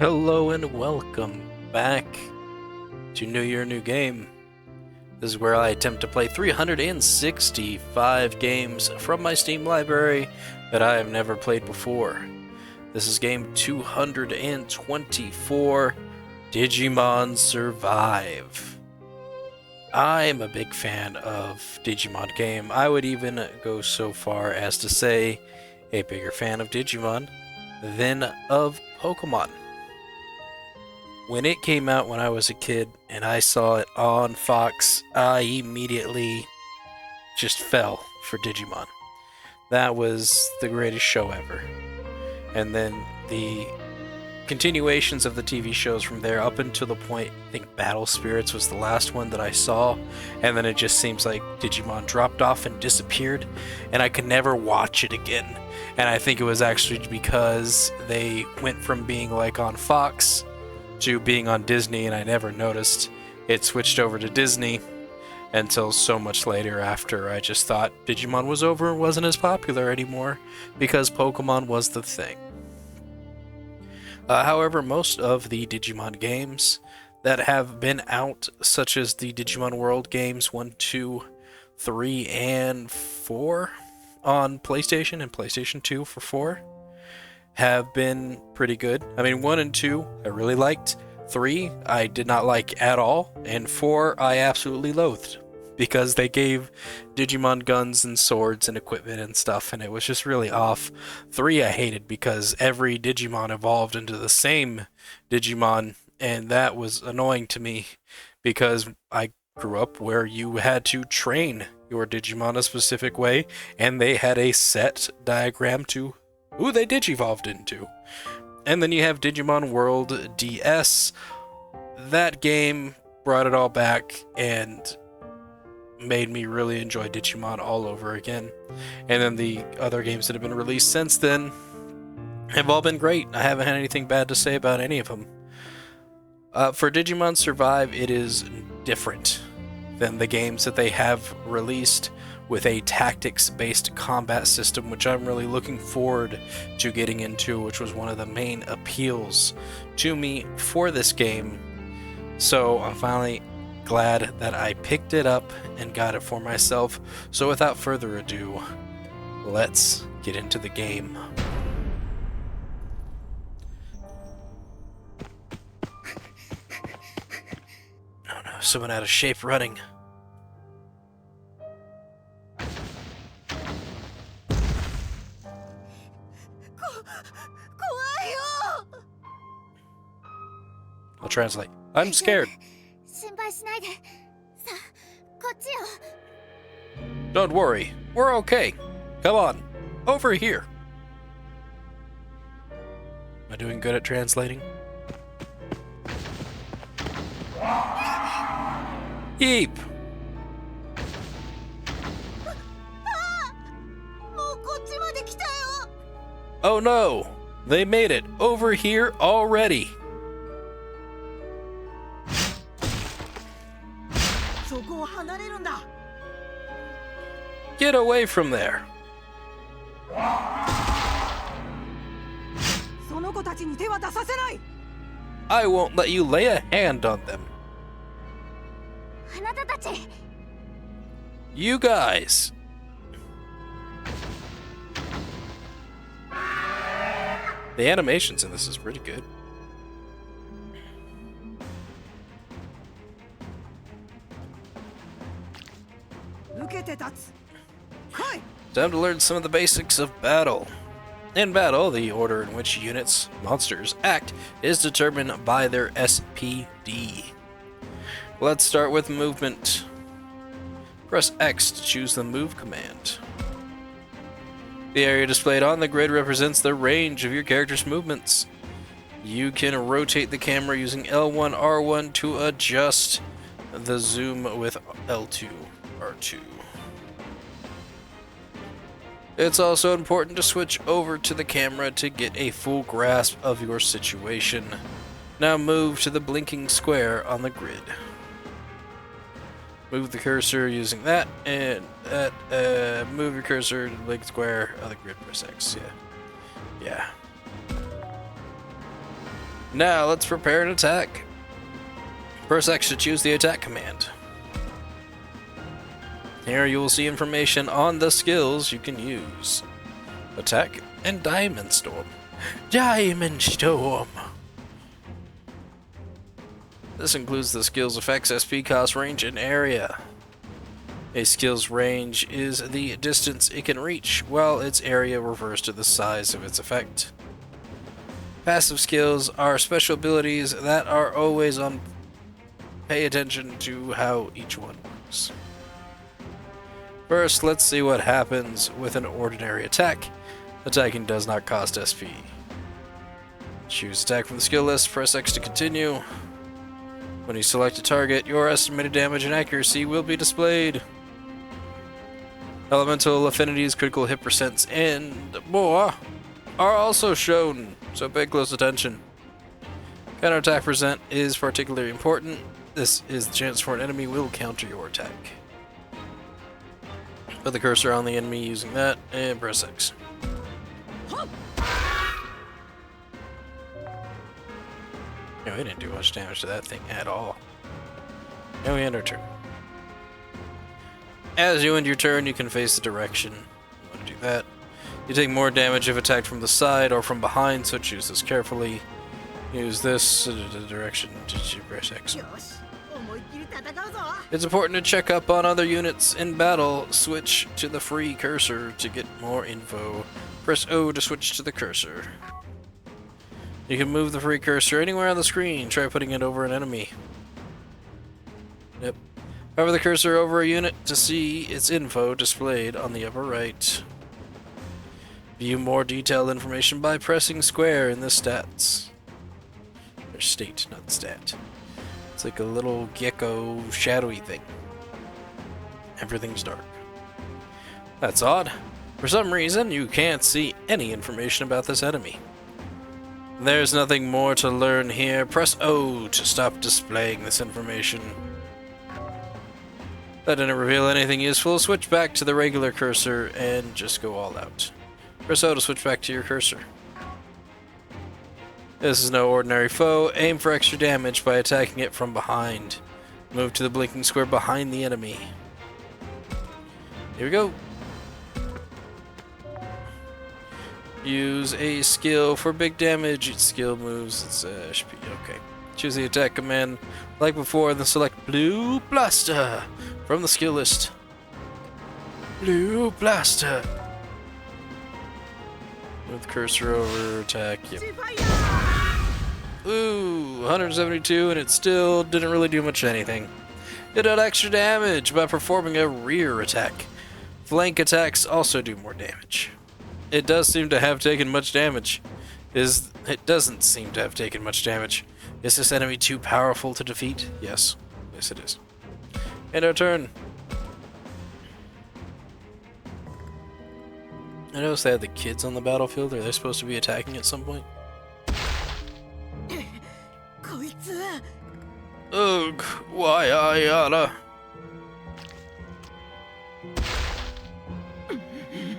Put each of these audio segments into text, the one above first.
Hello and welcome back to New Year, New Game. This is where I attempt to play 365 games from my Steam library that I have never played before. This is game 224, Digimon Survive. I'm a big fan of Digimon game. I would even go so far as to say a bigger fan of Digimon than of Pokemon. When it came out when I was a kid and I saw it on Fox, I immediately just fell for Digimon. That was the greatest show ever. And then the continuations of the TV shows from there up until the point, I think Battle Spirits was the last one that I saw, and then it just seems like Digimon dropped off and disappeared, and I could never watch it again. And I think it was actually because they went from being like on Fox to being on Disney, and I never noticed it switched over to Disney until so much later, after I just thought Digimon was over and wasn't as popular anymore because Pokemon was the thing. However, most of the Digimon games that have been out, such as the Digimon World games 1, 2, 3, and 4 on PlayStation and PlayStation 2 for 4, have been pretty good. I mean, 1 and 2 I really liked, 3 I did not like at all, and 4 I absolutely loathed because they gave Digimon guns and swords and equipment and stuff, and it was just really off. 3 I hated because every Digimon evolved into the same Digimon, and that was annoying to me because I grew up where you had to train your Digimon a specific way, and they had a set diagram to who they digivolved into. And then you have Digimon World DS. That game brought it all back and made me really enjoy Digimon all over again. And then the other games that have been released since then have all been great. I haven't had anything bad to say about any of them. For Digimon Survive, it is different than the games that they have released, with a tactics-based combat system, which I'm really looking forward to getting into, which was one of the main appeals to me for this game. So I'm finally glad that I picked it up and got it for myself. So without further ado, let's get into the game. Oh no, someone out of shape running. I'll translate. I'm scared. Don't worry, we're okay. Come on, over here. Am I doing good at translating? Yeep! Oh no! They made it over here already! Get away from there! I won't let you lay a hand on them. You guys! The animations in this is pretty good. Time to learn some of the basics of battle. In battle, the order in which units, monsters, act is determined by their SPD. Let's start with movement. Press X to choose the move command. The area displayed on the grid represents the range of your character's movements. You can rotate the camera using L1, R1 to adjust the zoom with L2, R2. It's also important to switch over to the camera to get a full grasp of your situation. Now move to the blinking square on the grid. Move the cursor using that, and move your cursor to the blinking square on the grid, press X, yeah. Now let's prepare an attack. Press X to choose the attack command. Here you will see information on the skills you can use. Attack and Diamond Storm. Diamond Storm! This includes the skill's effects, SP cost, range, and area. A skill's range is the distance it can reach, while its area refers to the size of its effect. Passive skills are special abilities that are always on. Pay attention to how each one works. First, let's see what happens with an ordinary attack. Attacking does not cost SP. Choose attack from the skill list, press X to continue. When you select a target, your estimated damage and accuracy will be displayed. Elemental affinities, critical hit percents, and more are also shown, so pay close attention. Counterattack percent is particularly important. This is the chance for an enemy will counter your attack. Put the cursor on the enemy using that, and press X. No, we didn't do much damage to that thing at all. Now we end our turn. As you end your turn, you can face the direction. You want to do that. You take more damage if attacked from the side or from behind, so choose this carefully. Use this direction to press X. It's important to check up on other units in battle. Switch to the free cursor to get more info. Press O to switch to the cursor. You can move the free cursor anywhere on the screen. Try putting it over an enemy. Yep. Hover the cursor over a unit to see its info displayed on the upper right. View more detailed information by pressing square in the stats. Or state, not stat. It's like a little gecko shadowy thing. Everything's dark. That's odd. For some reason, you can't see any information about this enemy. There's nothing more to learn here. Press O to stop displaying this information. That didn't reveal anything useful. Switch back to the regular cursor and just go all out. Press O to switch back to your cursor. This is no ordinary foe. Aim for extra damage by attacking it from behind. Move to the blinking square behind the enemy. Here we go. Use a skill for big damage. Its skill moves. It's HP. Okay. Choose the attack command like before, then select Blue Blaster from the skill list. Blue Blaster. With cursor over attack. Yep. Ooh, 172, and it still didn't really do much anything. It did extra damage by performing a rear attack. Flank attacks also do more damage. It does seem to have taken much damage. It doesn't seem to have taken much damage. Is this enemy too powerful to defeat? Yes. Yes, it is. End our turn. I noticed they had the kids on the battlefield. Are they supposed to be attacking at some point? Ugh, why Ayala?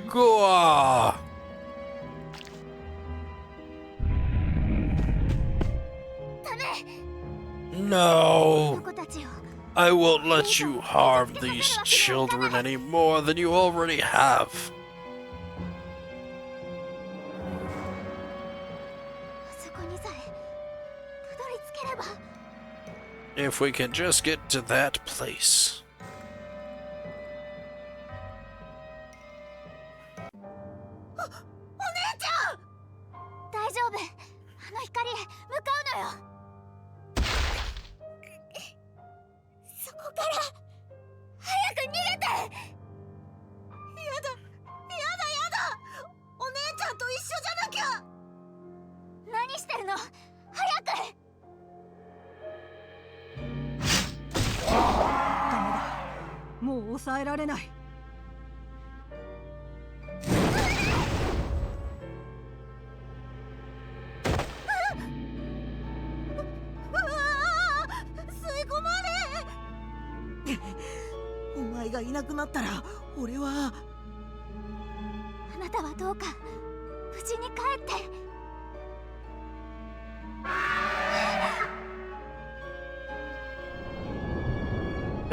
Goa! No! I won't let you harm these children any more than you already have. If we can just get to that place.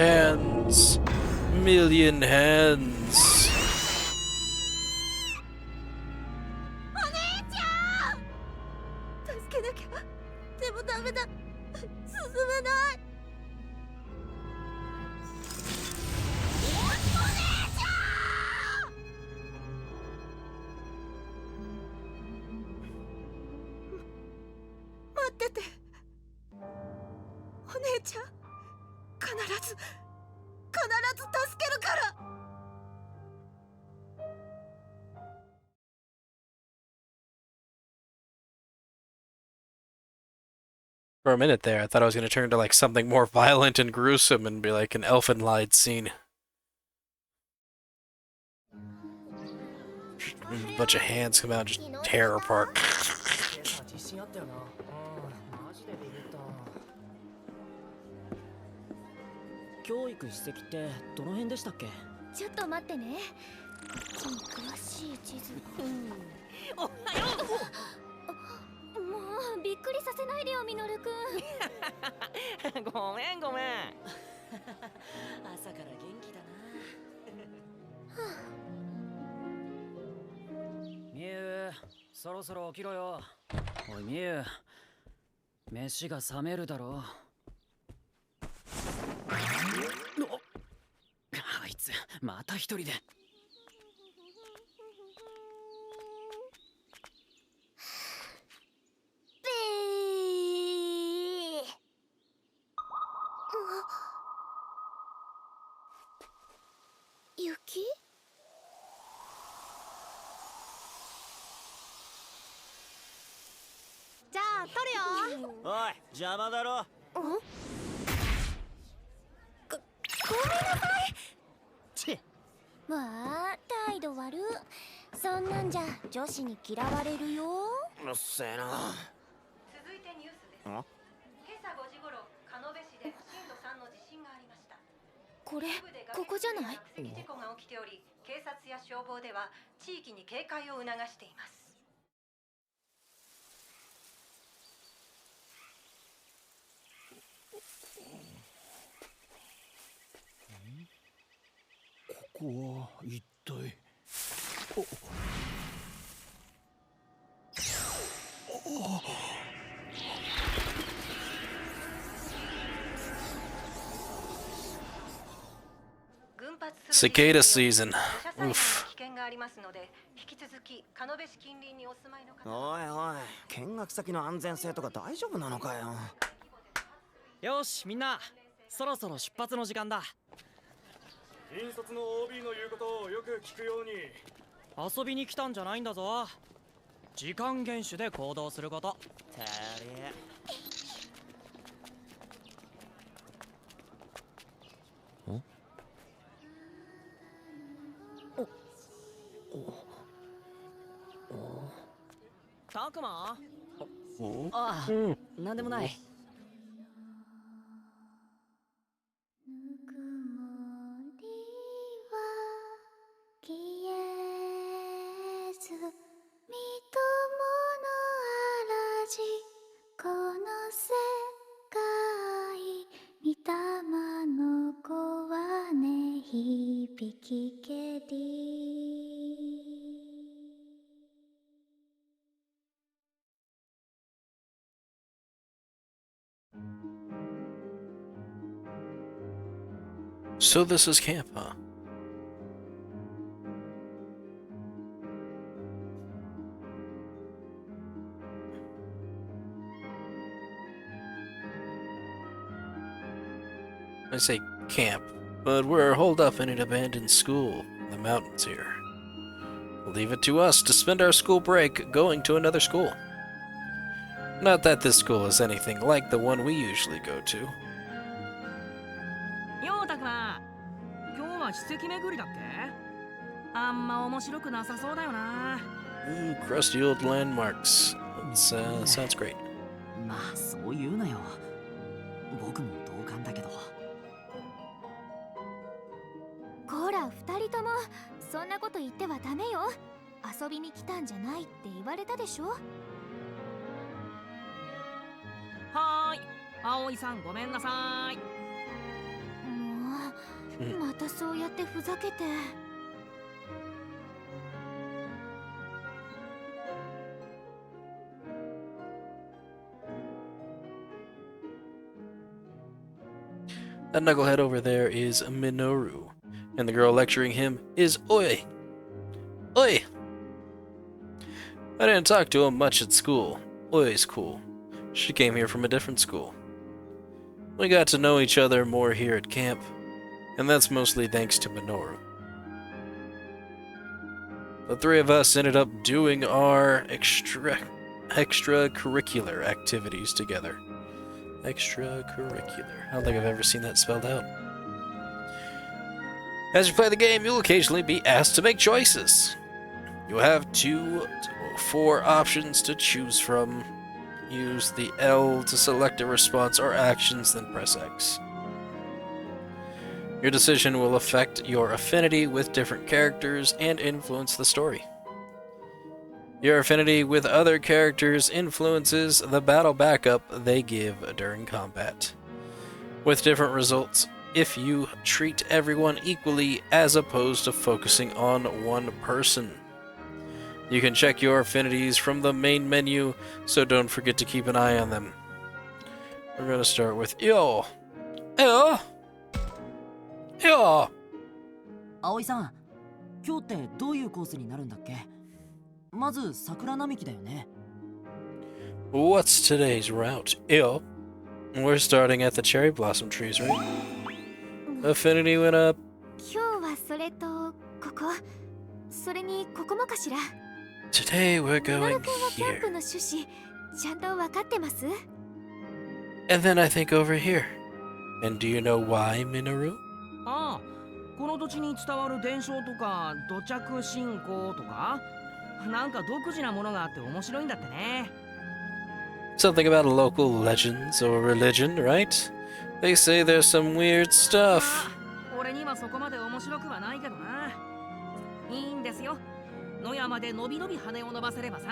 Hands. Million hands. お姉ちゃん助けなきゃ。でもダメだ。進めない。お姉ちゃん待ってて。お姉ちゃん必ず助けるから。For a minute there, I thought I was going to turn to like something more violent and gruesome and be like an Elfenlied scene. A bunch of hands come out and just tear her apart. 教育史跡ってどの辺でしたっけ？ちょっと待ってね。この詳しい地図。おはよもうびっくりさせないでよ、ミノルくん。う。ごめんごめん。朝から元気だな。みゆ、そろそろ起きろよ。おいみゆ、飯が冷めるだろ。あいつまた一人で。雪？じゃあ取るよ。おい、邪魔だろ。ごめんなさい。ちわあ、態度悪。そんなんじゃ女子に嫌われるよ。うっせえな。続いてニュースです。今朝5時頃、鹿部市で震度3の地震がありました。これ、ここじゃない？落石事故が起きており、警察や消防では地域に警戒を促しています。ここは一体。Cicada season. Oof. 危険がありますので、引き続き鹿部市近隣にお住まいの方。おいおい、見学先の安全性とか大丈夫なのかよ。よし、みんな、そろそろ出発の時間だ。引率の OB の言うことをよく聞くように。遊びに来たんじゃないんだぞ。時間厳守で行動すること。てれ。たくま？ああ、なんでもない。ぬくもりは消えず、みとものあらじ、この世界、みたまの子はね、響きけり。So this is camp, huh? I say camp, but we're holed up in an abandoned school in the mountains here. Leave it to us to spend our school break going to another school. Not that this school is anything like the one we usually go to. ようたくま、今日は史跡巡りだっけ？あんま面白くなさそうだよな。Crusty old landmarks. Sounds great. まあそう言うなよ。僕も同感だけど。こら、二人ともそんなこと言ってはダメよ。遊びに来たんじゃないって言われたでしょ。はーい、葵さんごめんなさい。もうまたそうやってふざけて。That knucklehead over there is Minoru, and the girl lecturing him is Oi. Oi! I didn't talk to him much at school. Oi's cool. She came here from a different school. We got to know each other more here at camp, and that's mostly thanks to Minoru. The three of us ended up doing our extracurricular activities together. Extracurricular. I don't think I've ever seen that spelled out. As you play the game, you'll occasionally be asked to make choices. You'll have 2 to 4 options to choose from. Use the L to select a response or actions, then press X. Your decision will affect your affinity with different characters and influence the story. Your affinity with other characters influences the battle backup they give during combat, with different results if you treat everyone equally as opposed to focusing on one person. You can check your affinities from the main menu, so don't forget to keep an eye on them. We're going to start with Yo! Yo! Yo! 葵さん、今日ってどういうコースになるんだっけ？まず桜並木だよね。What's today's route? Yo! We're starting at the cherry blossom trees, right? Affinity went up. 今日はそれとここ、それにここもかしら。Today we're ミノ going ル君はキャン here. プの趣旨ちゃんと分かってます？ And then I think over here. And do you know why, Minoru? ああ、この土地に伝わる伝承とか土着信仰とか、なんか独自なものがあって面白いんだってね。Something about local legends or religion, right? They say there's some weird stuff. 俺にはそこまで面白くはないけどな。いいんですよ。野山でのびのび羽を伸ばせればさ。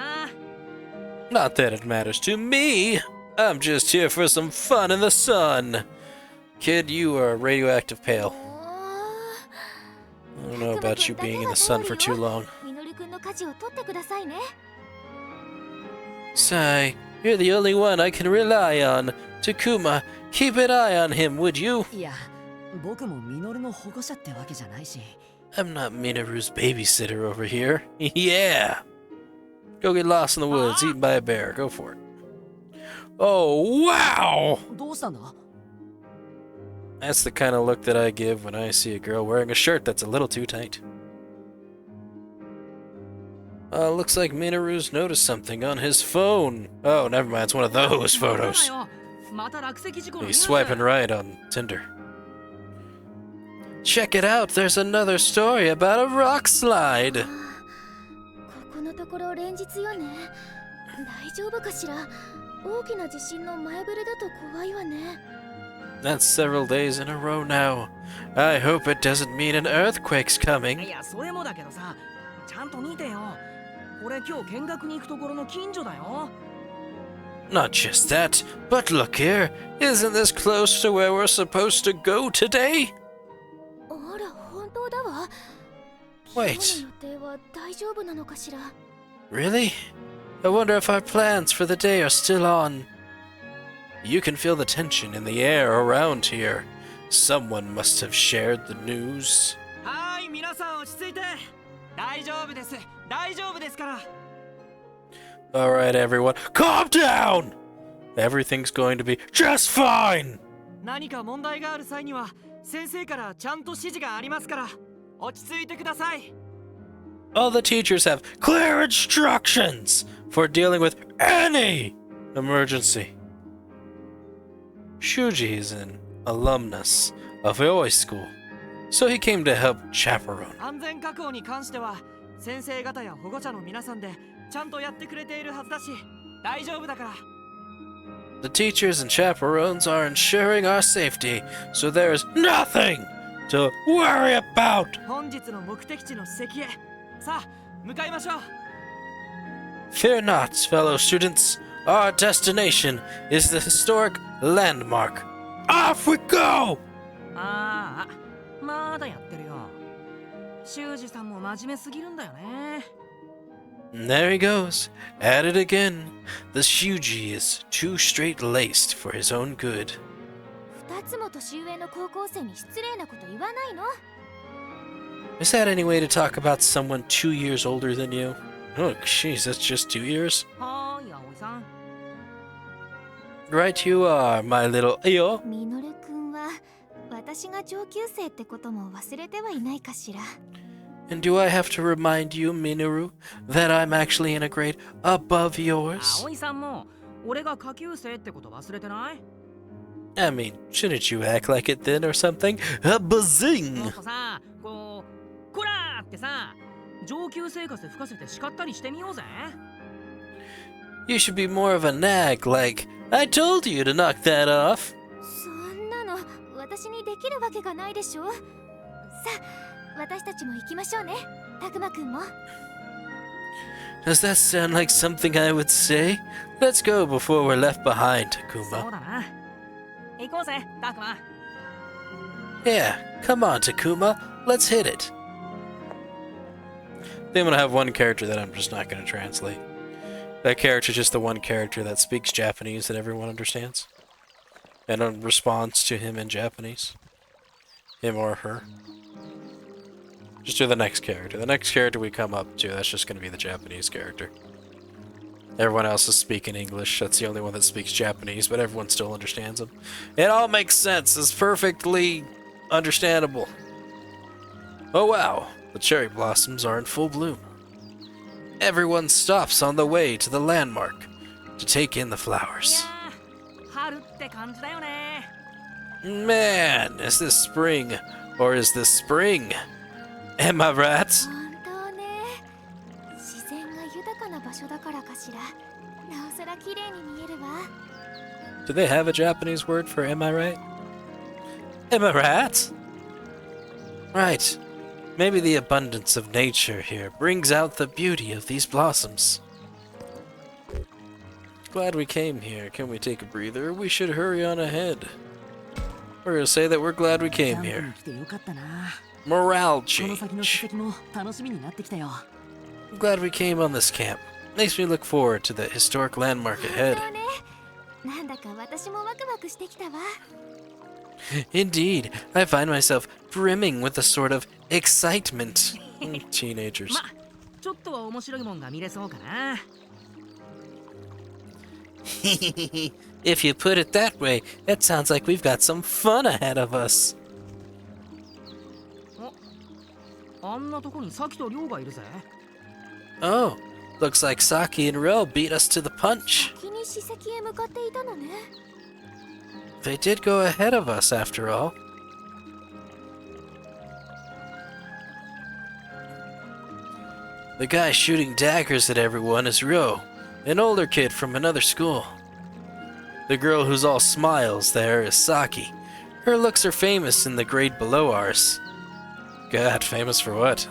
Not that it matters to me. I'm just here for some fun in the sun. Kid, you are radioactive pale. I don't know about you being in the sun for too long. ミノル君の舵を取ってくださいね。 Sai, you're the only one I can rely on. Takuma, keep an eye on him, would you? いや、僕もミノルの保護者ってわけじゃないし。I'm not Minoru's babysitter over here. Yeah! Go get lost in the woods, eaten by a bear. Go for it. Oh, wow! どうしたんだ？ That's the kind of look that I give when I see a girl wearing a shirt that's a little too tight. Looks like Minoru's noticed something on his phone. Oh, never mind, it's one of those photos. また落石事故のニュー He's ス。 swiping right on Tinder. Check it out, there's another story about a rock slide. ここのところ連日よね。大丈夫かしら。大きな地震の前触れだと怖いわね。 That's several days in a row now. I hope it doesn't mean an earthquake's い coming. や、それもだけどさ、ちゃんと見てよ。これ今日見学に行くところの近所だよ。Not just that, but look here. Isn't this close to where we're supposed to go today? あら、本当だわ。 Wait. 今日の予定は大丈夫なのかしら。 Really? I wonder if our plans for the day are still on. You can feel the tension in the air around here. Someone must have shared the news. はい、皆さん落ち着いて。大丈夫です。大丈夫ですから。 Alright, everyone, calm down! Everything's going to be just fine! 何か問題がある際には先生からちゃんと指示がありますから。落ち着いてください。 All the teachers have clear instructions for dealing with any emergency. Shuji is an alumnus of Aoi School, so he came to help chaperone. 安全確保に関しては先生方や保護者の皆さんでちゃんとやってくれているはずだし、大丈夫だから。 The teachers and chaperones are ensuring our safety, so there is nothing to worry about. 本日の目的地の史跡へ、さあ向かいましょう。 Fear not, fellow students. Our destination is the historic landmark. Off we go! ああ、まだやってるよ。修二さんも真面目すぎるんだよね。And there he goes, at it again. The Shuji is too straight-laced for his own good. 2つも年上の高校生に失礼なこと言わないの？ Is that any way to talk about someone 2 years older than you? Oh, jeez, that's just 2 years? はーい、葵さん。Right you are, my little... Yo. ミノル君は私が上級生ってことも忘れてはいないかしら。 And do I have to remind you, Minoru, that I'm actually in a grade above yours? 葵さんも俺が下級生ってこと忘れてない？ I mean, shouldn't you act like it then or something? A も bazing! っとさ、こらーってさ、上級生活吹かせて叱ったりしてみようぜ。 You should be more of a nag, like, I told you to knock that off. そんなの私にできるわけがないでしょ。さあ、私たちも行きましょうね。たくまくんも。 Does that sound like something I would say? Let's go before we're left behind, そう Takuma. だな。行こうぜ、たくま。 Yeah, come on, Takuma. Let's hit it. Then I'm gonna have one character that I'm just not gonna translate. That character is just the one character that speaks Japanese that everyone understands. And responds to him in Japanese. Him or her. Just do the next character. The next character we come up to, that's just gonna be the Japanese character. Everyone else is speaking English. That's the only one that speaks Japanese, but everyone still understands him. It all makes sense. It's perfectly understandable. Oh wow, the cherry blossoms are in full bloom. Everyone stops on the way to the landmark to take in the い flowers. やー、春って感じだよね。 Man, is this spring or is this spring? Am I right? 本当ね。自然が豊かな場所だからかしら。なおさら綺麗に見えるわ。 Do they have a Japanese word for am I right? Am I right? Right. Maybe the abundance of nature here brings out the beauty of these blossoms. Glad we came here. Can we take a breather? We should hurry on ahead. We're gonna say that we're glad we キャ came ンプに here. 来てよかったな。 Morale この先の change. 史跡も楽しみになってきたよ。 I'm glad we came on this camp. Makes me look forward to the historic landmark 本 ahead. 当ね。なんだか私もワクワクしてきたわ。 Indeed, I find myself brimming with a sort of excitement. Teenagers. ま、ちょっとは面白いもんが見れそうかな。 If you put it that way, it sounds like we've got some fun ahead of us. あんなとこにサキとリョウがいるぜ。 Oh, looks like Saki and Ro beat us to the punch. 先に史跡へ向かっていたのね。 They did go ahead of us after all. The guy shooting daggers at everyone is Ro, an older kid from another school. The girl who's all smiles there is Saki. Her looks are famous in the grade below ours. God, famous for what?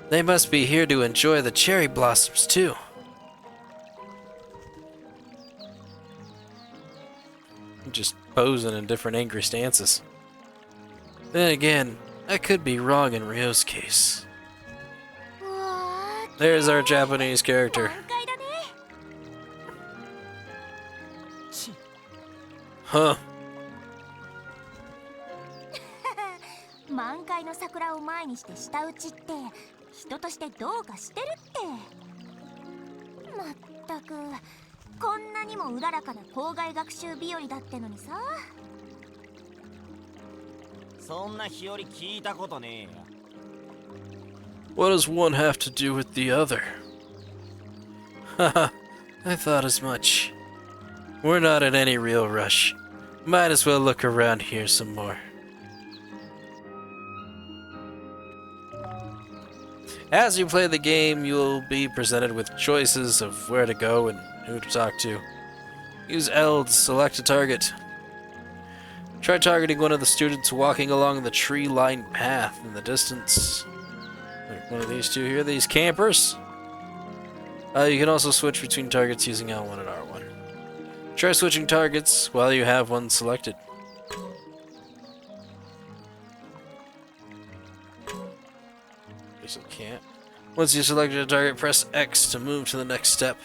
They must be here to enjoy the cherry blossoms too. Just posing in different angry stances. Then again, I could be wrong in Ryo's case. うわー、 There's our Japanese character. 満開だね。 Huh. 満開の桜を前にして舌打ちって人としてどうかしてるって。まったくこんなにもうららかな校外学習日和だってのにさ。そんな日和聞いたことねえよ。 What does one have to do with the other? Haha, I thought as much. We're not in any real rush. Might as well look around here some more. As you play the game, you'll be presented with choices of where to go and who to talk to. Use L to select a target. Try targeting one of the students walking along the tree-lined path in the distance. Like one of these two here, these campers. You can also switch between targets using L1 and R1. Try switching targets while you have one selected. Once you select your target, press X to move to the next step.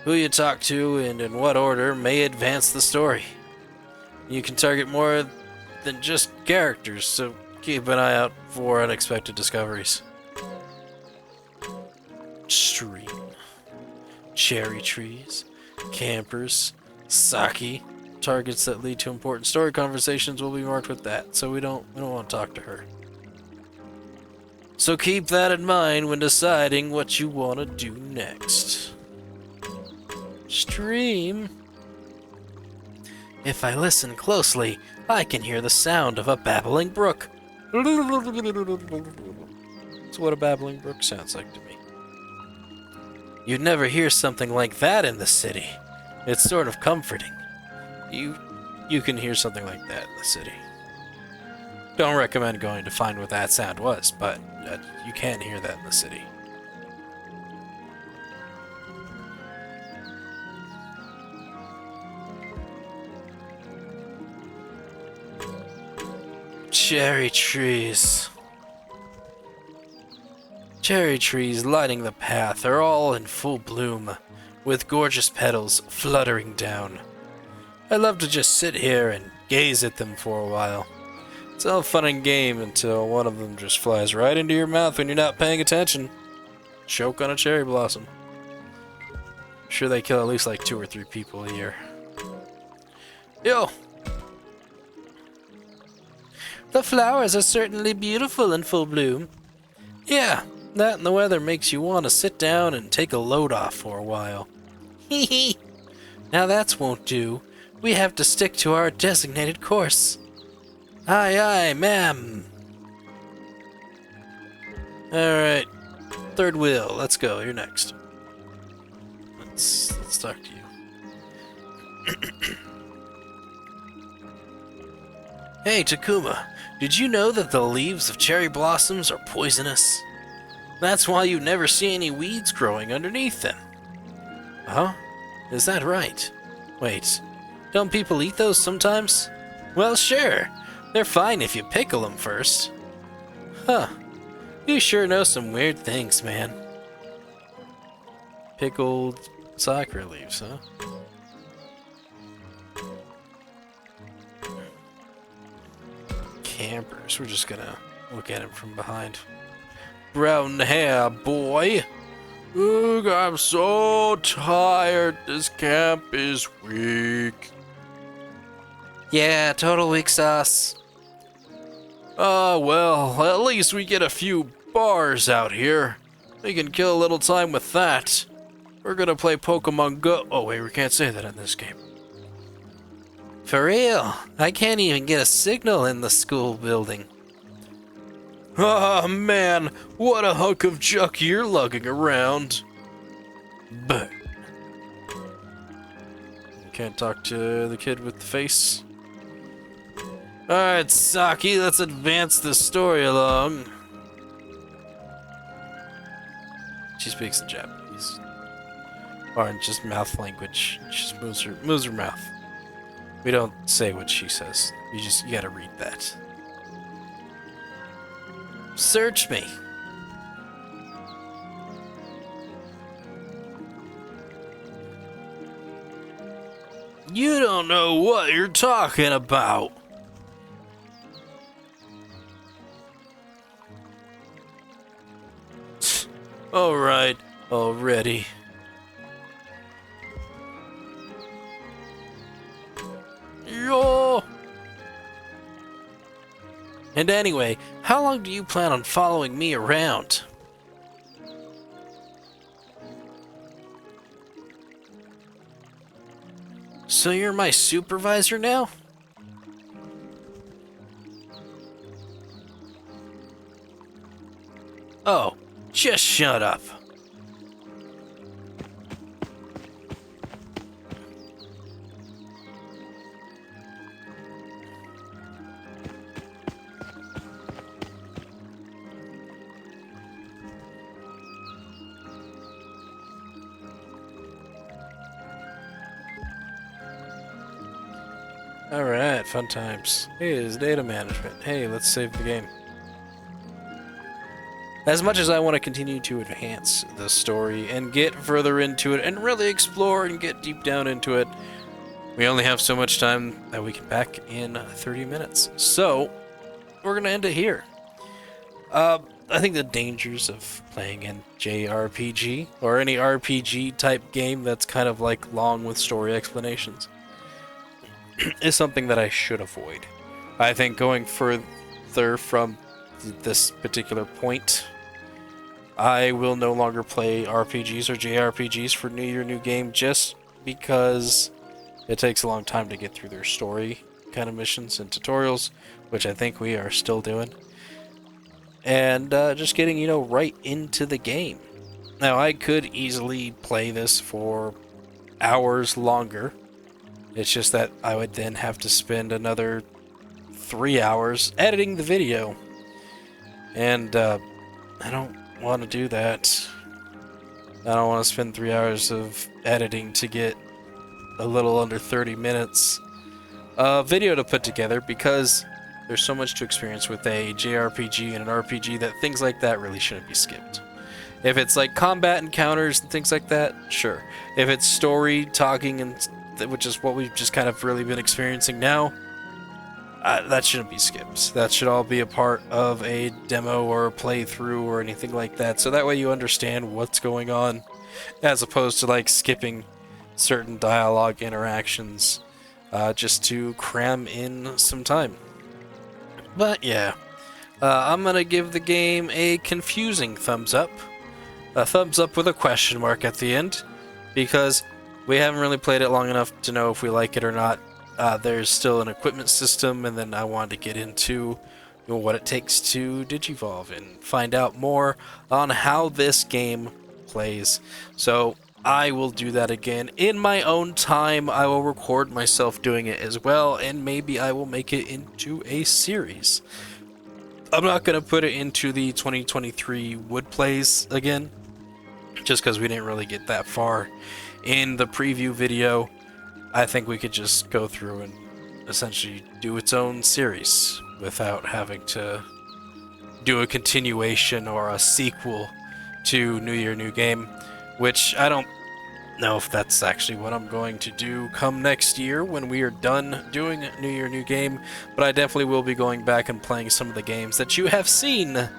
Who you talk to and in what order may advance the story. You can target more than just characters, so keep an eye out for unexpected discoveries. Stream. Cherry trees. Campers. Saki. Targets that lead to important story conversations will be marked with that, so we don't want to talk to her. So keep that in mind when deciding what you want to do next. Stream. If I listen closely, I can hear the sound of a babbling brook. That's what a babbling brook sounds like to me. You'd never hear something like that in the city. It's sort of comforting. You can hear something like that in the city. Don't recommend going to find what that sound was, but you can hear that in the city. Cherry trees. Cherry trees lighting the path are all in full bloom, with gorgeous petals fluttering down. I love to just sit here and gaze at them for a while. It's all fun and game until one of them just flies right into your mouth when you're not paying attention. Choke on a cherry blossom. I'm sure they kill at least like 2 or 3 people a year. Yo! The flowers are certainly beautiful in full bloom. Yeah, that and the weather makes you want to sit down and take a load off for a while. Hee hee! Now that won't do. We have to stick to our designated course. Aye aye, ma'am. Alright. Third wheel, let's go. You're next. Let's talk to you. Hey, Takuma. Did you know that the leaves of cherry blossoms are poisonous? That's why you never see any weeds growing underneath them. Huh? Is that right? Wait, don't people eat those sometimes? Well, sure. They're fine if you pickle them first. Huh. You sure know some weird things, man. Pickled sakura leaves, huh? Campers. We're just gonna look at him from behind. Brown hair, boy. Ugh, I'm so tired. This camp is weak. Yeah, total weak sauce. Well, at least we get a few bars out here. We can kill a little time with that. We're gonna play Pokemon Go. Oh, wait, we can't say that in this game. For real, I can't even get a signal in the school building. Ah, man, what a hunk of junk you're lugging around. But you can't talk to the kid with the face. Alright, Saki, let's advance the story along. She speaks in Japanese. Or in just mouth language. She just moves her mouth. We don't say what she says. You gotta read that. Search me. You don't know what you're talking about. Alright, already. Yo! And anyway, how long do you plan on following me around? So you're my supervisor now? Oh, just shut up. Alright, fun times. Hey, it's data management. Hey, let's save the game. as much as I want to continue to enhance the story and get further into it and really explore and get deep down into it, we only have so much time that we can pack in 30 minutes. So, we're going to end it here. I think the dangers of playing in JRPG or any RPG type game that's kind of like long with story explanations is something that I should avoid. I think going further from this particular point, I will no longer play RPGs or JRPGs for New Year, New Game just because it takes a long time to get through their story kind of missions and tutorials, which I think we are still doing. And just getting, you know, right into the game. Now, I could easily play this for hours longer. It's just that I would then have to spend another 3 hours editing the video. And I don't want to do that. I don't want to spend 3 hours of editing to get a little under 30 minutes of video to put together, because there's so much to experience with a JRPG and an RPG that things like that really shouldn't be skipped. If it's like combat encounters and things like that, sure. If it's story, talking, and which is what we've just kind of really been experiencing now, that shouldn't be skipped. That should all be a part of a demo or a playthrough or anything like that, so that way you understand what's going on, as opposed to like skipping certain dialogue interactions just to cram in some time. But yeah, I'm gonna give the game a confusing thumbs up. A thumbs up with a question mark at the end, because we haven't really played it long enough to know if we like it or not. There's still an equipment system, and then I wanted to get into what it takes to Digivolve and find out more on how this game plays. So I will do that again in my own time. I will record myself doing it as well, and maybe I will make it into a series. I'm not going to put it into the 2023 Wood Plays again, just because we didn't really get that far in the preview video. I think we could just go through and essentially do its own series without having to do a continuation or a sequel to New Year, New Game, which I don't know if that's actually what I'm going to do come next year when we are done doing New Year, New Game, but I definitely will be going back and playing some of the games that you have seen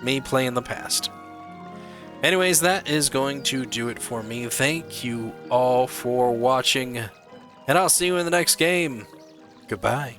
me play in the past. Anyways, that is going to do it for me. Thank you all for watching, and I'll see you in the next game. Goodbye.